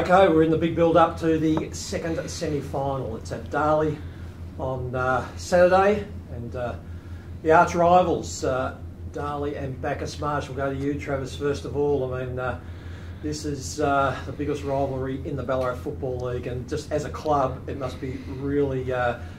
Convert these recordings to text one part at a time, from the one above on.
Okay, we're in the big build-up to the second semi-final. It's at Darley on Saturday, and the arch rivals, Darley and Bacchus Marsh. We'll go to you, Travis, first of all. I mean, this is the biggest rivalry in the Ballarat Football League, and just as a club, it must be really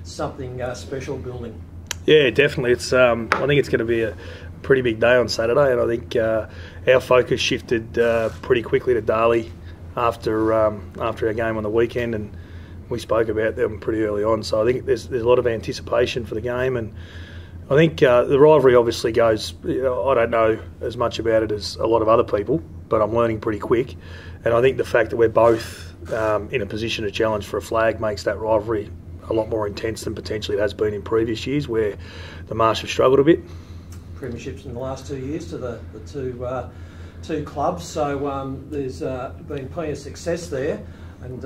something special building. Yeah, definitely. It's I think it's going to be a pretty big day on Saturday, and I think our focus shifted pretty quickly to Darley after our game on the weekend, and we spoke about them pretty early on. So I think there's a lot of anticipation for the game, and I think the rivalry obviously goes. I don't know as much about it as a lot of other people, but I'm learning pretty quick. And I think the fact that we're both in a position to challenge for a flag makes that rivalry a lot more intense than potentially it has been in previous years, where the Marsh have struggled a bit. Premierships in the last 2 years to the two clubs, so there's been plenty of success there. And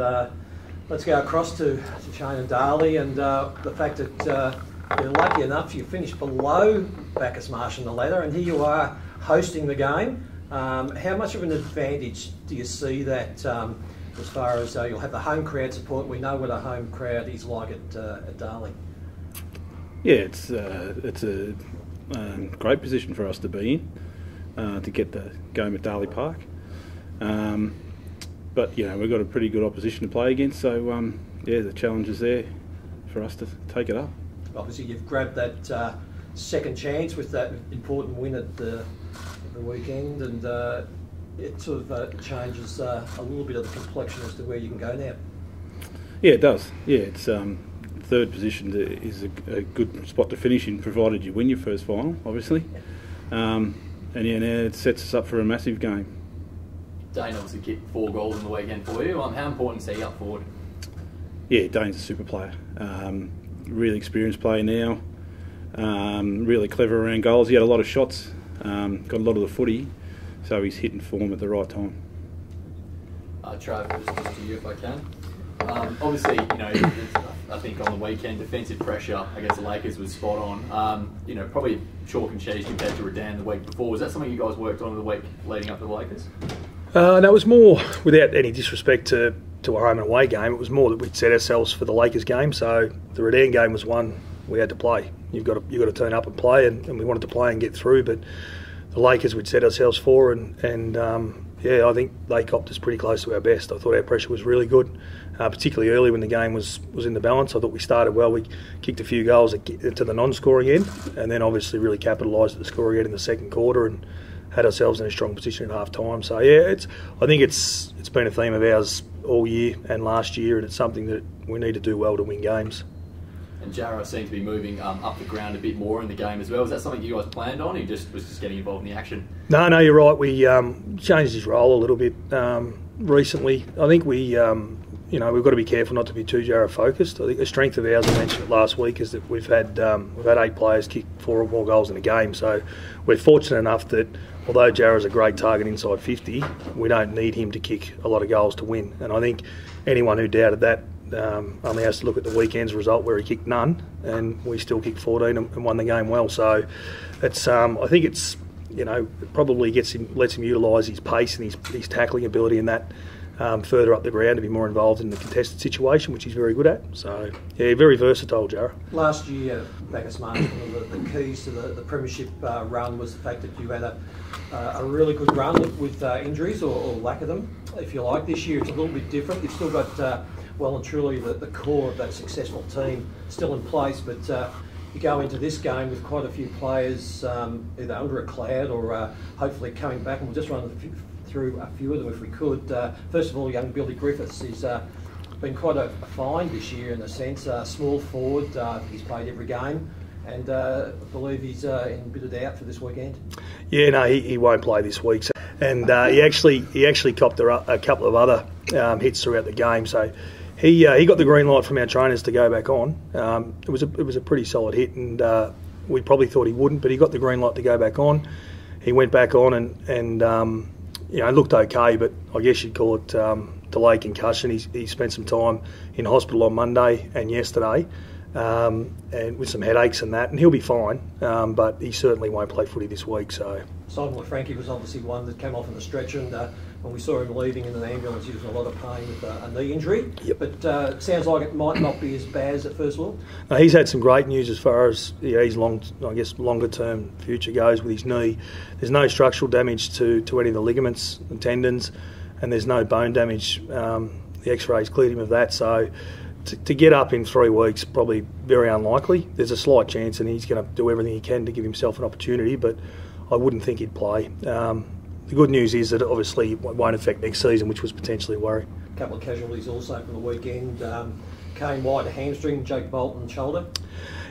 let's go across to Shane and Darley, and the fact that you're lucky enough you finished below Bacchus Marsh in the ladder, and here you are hosting the game. How much of an advantage do you see that as far as you'll have the home crowd support? We know what a home crowd is like at Darley. Yeah, it's a great position for us to be in, to get the game at Darley Park. But you know, we've got a pretty good opposition to play against, so yeah, the challenge is there for us to take it up. Obviously, you've grabbed that second chance with that important win at the weekend, and it sort of changes a little bit of the complexion as to where you can go now. Yeah, it does. Yeah, it's third position is a good spot to finish in, provided you win your first final, obviously. And yeah, now it sets us up for a massive game. Dane obviously kicked 4 goals in the weekend for you. How important is he up forward? Yeah, Dane's a super player. Really experienced player now. Really clever around goals. He had a lot of shots. Got a lot of the footy, so he's hitting form at the right time. Travis, just to you if I can. Obviously, you know, I think on the weekend, defensive pressure against the Lakers was spot on. You know, probably chalk and cheese compared to Redan the week before. Was that something you guys worked on in the week leading up to the Lakers? No, it was more, without any disrespect to a home and away game, it was more that we'd set ourselves for the Lakers game. So the Redan game was one we had to play. You've got to turn up and play, and we wanted to play and get through. But the Lakers we'd set ourselves for, and yeah, I think they copped us pretty close to our best. I thought our pressure was really good, particularly early when the game was in the balance. I thought we started well. We kicked a few goals to the non-scoring end, and then obviously really capitalised at the scoring end in the second quarter and had ourselves in a strong position at half time. So yeah, I think it's been a theme of ours all year and last year, and it's something that we need to do well to win games. And Jarrah seemed to be moving up the ground a bit more in the game as well. Is that something you guys planned on, or he was just getting involved in the action? No, you're right. We changed his role a little bit recently. I think we've got to be careful not to be too Jarrah focused. I think the strength of ours, I mentioned it last week, is that we've had 8 players kick 4 or more goals in a game. So we're fortunate enough that although Jarrah's a great target inside 50, we don't need him to kick a lot of goals to win. And I think anyone who doubted that only has to look at the weekend's result where he kicked none, and we still kicked 14 and won the game well. So it's I think it's, you know, it probably lets him utilise his pace and his tackling ability in that further up the ground to be more involved in the contested situation, which he's very good at. So yeah, very versatile, Jarrah. Last year, Bacchus Marsh, one of the keys to the premiership run was the fact that you had a really good run with injuries or lack of them, if you like. This year it's a little bit different. You've still got well and truly the core of that successful team still in place, but you go into this game with quite a few players either under a cloud or hopefully coming back, and we'll just run through a few of them if we could. First of all, young Billy Griffiths. He's been quite a find this year in a sense. Small forward, he's played every game, and I believe he's in a bit of doubt for this weekend. Yeah, no, he won't play this week. So, and he actually copped a couple of other hits throughout the game. So he got the green light from our trainers to go back on. It was a pretty solid hit, and we probably thought he wouldn't, but he got the green light to go back on. He went back on and you know, looked okay, but I guess you'd call it delayed concussion. He spent some time in hospital on Monday and yesterday, and with some headaches and that, and he'll be fine, but he certainly won't play footy this week. So Simon Frankie was obviously one that came off on the stretcher, and when we saw him leaving in an ambulance, he was in a lot of pain with a knee injury. Yep. But it sounds like it might not be as bad as it first looked. No, he's had some great news as far as his longer term future goes with his knee. There's no structural damage to any of the ligaments and tendons, and there's no bone damage. The X-rays cleared him of that, so to get up in 3 weeks, probably very unlikely. There's a slight chance, and he's going to do everything he can to give himself an opportunity, but I wouldn't think he'd play. The good news is that obviously it won't affect next season, which was potentially a worry. A couple of casualties also from the weekend. Kane White, a hamstring, Jake Bolton, shoulder.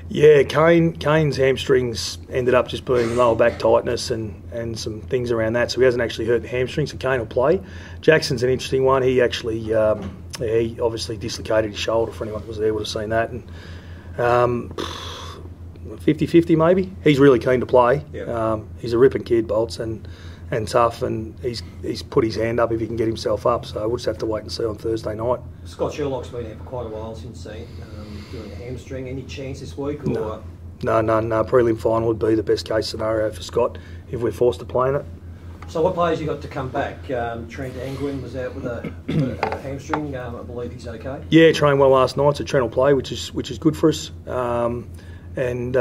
Yeah, Kane's hamstrings ended up just being lower back tightness and some things around that, so he hasn't actually hurt the hamstring, so Kane will play. Jackson's an interesting one. He actually, he obviously dislocated his shoulder. For anyone that was there would have seen that. And 50-50 maybe. He's really keen to play. Yep. He's a ripping kid, Bolts, and tough, and he's put his hand up if he can get himself up, so we'll just have to wait and see on Thursday night. Scott Sherlock's been out for quite a while since then, doing a hamstring. Any chance this week? Or? No. Prelim final would be the best case scenario for Scott if we're forced to play in it. So what players you got to come back? Trent Angwin was out with a hamstring. I believe he's okay. Yeah, trained well last night, so Trent will play, which is good for us. And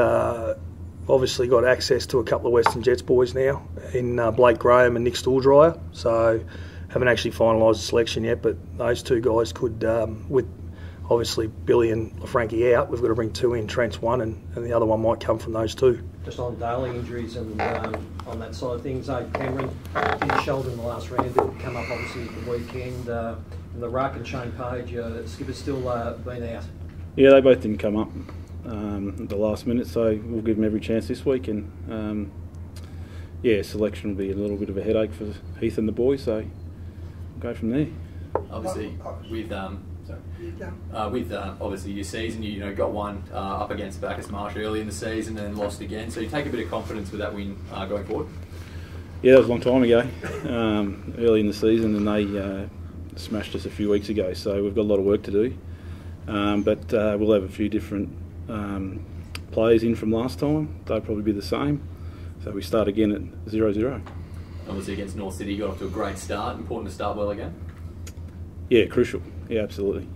obviously got access to a couple of Western Jets boys now in Blake Graham and Nick Stooldryer. So haven't actually finalised the selection yet, but those 2 guys could, with obviously Billy and Frankie out, we've got to bring 2 in. Trent's one, and the other one might come from those 2. Just on Darley injuries and on that side of things, Cameron did his shoulder in the last round, didn't come up obviously at the weekend. And the ruck and Shane Page, skipper's still been out. Yeah, they both didn't come up at the last minute, so we'll give them every chance this week. And selection will be a little bit of a headache for Heath and the boys, so we'll go from there. Obviously, with obviously your season, you got one up against Bacchus Marsh early in the season and lost again. So you take a bit of confidence with that win going forward. Yeah, that was a long time ago, early in the season, and they smashed us a few weeks ago. So we've got a lot of work to do, but we'll have a few different players in from last time. They'll probably be the same. So we start again at 0-0. Obviously against North City, you got off to a great start. Important to start well again. Yeah, crucial. Yeah, absolutely.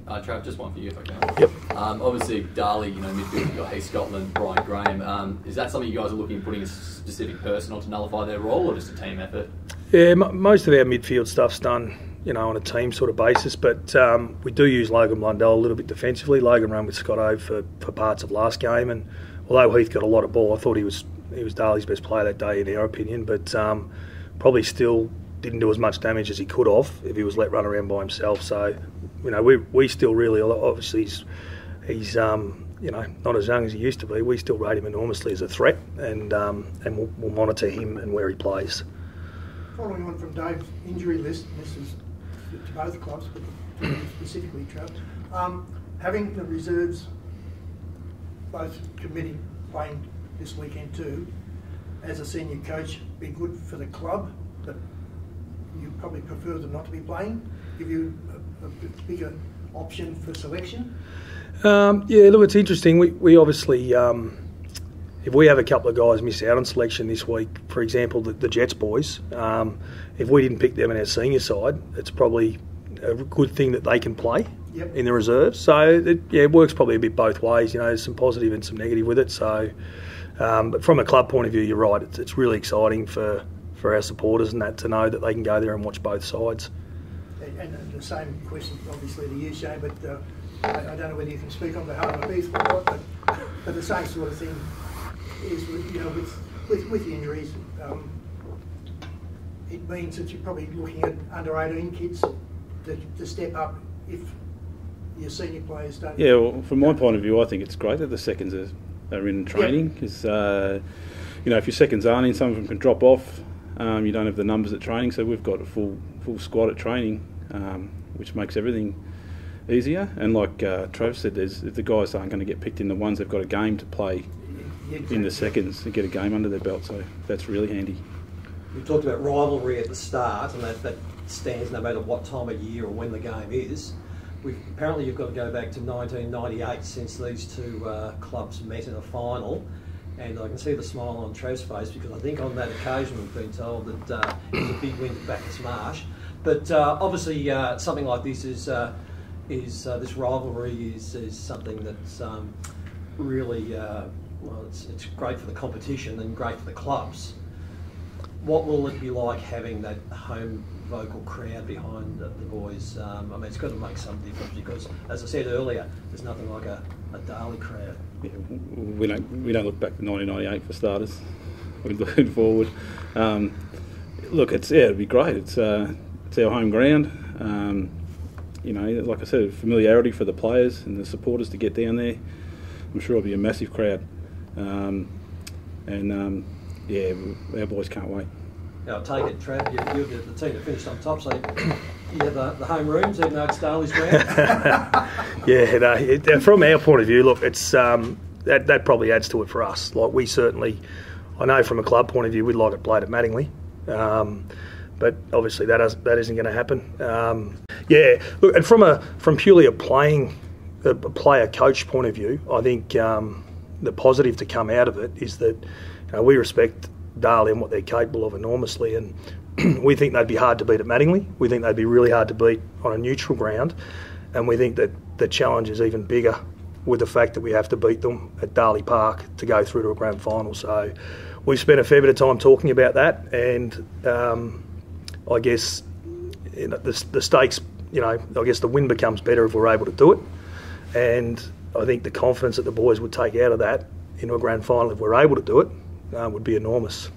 Trav, just one for you if I can. Yep. Obviously, Darley, midfield, you've got Heath Scotland, Brian Graham. Is that something you guys are looking at putting a specific person on to nullify their role, or just a team effort? Yeah, most of our midfield stuff's done, on a team sort of basis, but we do use Logan Blundell a little bit defensively. Logan ran with Scotto for parts of last game, and although Heath got a lot of ball, I thought he was Darley's best player that day in our opinion, but probably still didn't do as much damage as he could have if he was let run around by himself. So, we still really, obviously he's not as young as he used to be. We still rate him enormously as a threat, and we'll monitor him and where he plays. Following on from Dave's injury list, and this is to both clubs, but specifically Trav, having the reserves both committing playing this weekend too, as a senior coach, be good for the club, but you probably prefer them not to be playing, give you a bigger option for selection? Yeah, look, it's interesting. We obviously, if we have a couple of guys miss out on selection this week, for example, the Jets boys, if we didn't pick them in our senior side, it's probably a good thing that they can play in the reserves. So, it works probably a bit both ways. There's some positive and some negative with it. So, but from a club point of view, you're right. It's really exciting for our supporters and that to know that they can go there and watch both sides. And the same question, obviously, to you, Shane, but I don't know whether you can speak on behalf of Heath or not, but the same sort of thing is, with the injuries, it means that you're probably looking at under 18 kids to step up if your senior players don't. Yeah, well, from my point of view, I think it's great that the seconds are in training, because if your seconds aren't in, some of them can drop off. You don't have the numbers at training, so we've got a full squad at training, which makes everything easier. And like Trav said, if the guys aren't going to get picked in the ones, they've got a game to play in the seconds and get a game under their belt, so that's really handy. You talked about rivalry at the start, and that stands no matter what time of year or when the game is. Apparently you've got to go back to 1998 since these two clubs met in a final. And I can see the smile on Trev's face, because I think on that occasion we've been told that it was a big win at Bacchus Marsh. But obviously something like this is this rivalry is something that's really, well, it's great for the competition and great for the clubs. What will it be like having that home vocal crowd behind the boys? I mean, it's got to make some difference, because, as I said earlier, there's nothing like a Darley crowd. Yeah, we don't look back to 1998 for starters. We're looking forward. Look, it'd be great. It's our home ground. You know, like I said, familiarity for the players and the supporters to get down there. I'm sure it'll be a massive crowd. Yeah, our boys can't wait. Now, I take it, Trav, you're the team that finished on top, so you have the home rooms, even though it's Darley's ground. Yeah, no, from our point of view, look, it's that probably adds to it for us. Like, we certainly, I know from a club point of view, we'd like it played at Mattingly, but obviously that isn't going to happen. Yeah, look, and from purely a player coach point of view, I think the positive to come out of it is that we respect Darley and what they're capable of enormously, and we think they'd be hard to beat at Mattingly. We think they'd be really hard to beat on a neutral ground, and we think that the challenge is even bigger with the fact that we have to beat them at Darley Park to go through to a grand final. So we've spent a fair bit of time talking about that, and I guess the stakes, I guess the win becomes better if we're able to do it, and I think the confidence that the boys would take out of that into a grand final, if we're able to do it, would be enormous.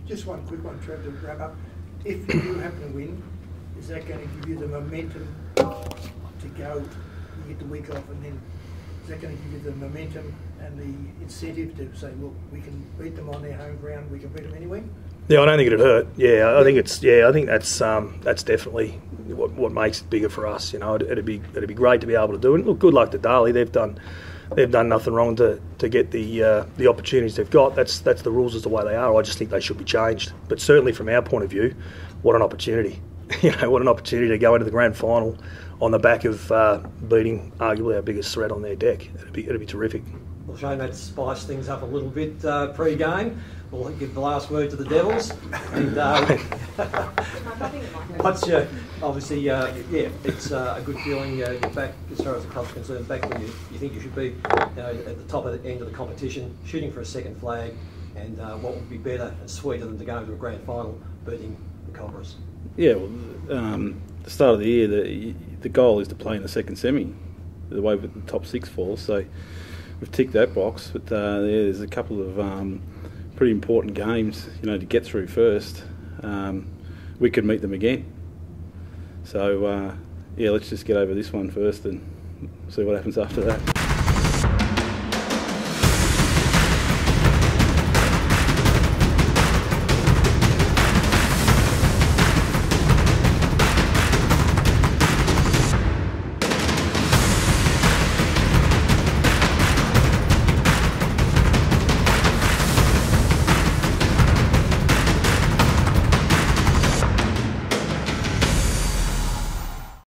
Just one quick one, Trev, to wrap up. If you do happen to win, is that going to give you the momentum to go, you get the week off, and then is that going to give you the momentum and the incentive to say, well, we can beat them on their home ground, we can beat them anywhere? Yeah, I don't think it'd hurt. I think that's definitely what makes it bigger for us. It'd be great to be able to do it. Look, good luck to Darley. They've done nothing wrong to get the opportunities they've got. That's the rules as the way they are. I just think they should be changed. But certainly from our point of view, what an opportunity. What an opportunity to go into the grand final on the back of beating arguably our biggest threat on their deck. It'd be terrific. Well, Shane, that spiced things up a little bit pre-game. We'll give the last word to the Devils. And what's your, obviously, it's a good feeling. You're back, as far as the club's concerned, back where you think you should be, at the top of the end of the competition, shooting for a second flag. And what would be better and sweeter than to go into a grand final beating the Cobras? Yeah, well, the start of the year, the goal is to play in the second semi, the way the top six falls. So we've ticked that box, but there's a couple of pretty important games, to get through first. We could meet them again. So let's just get over this one first and see what happens after that.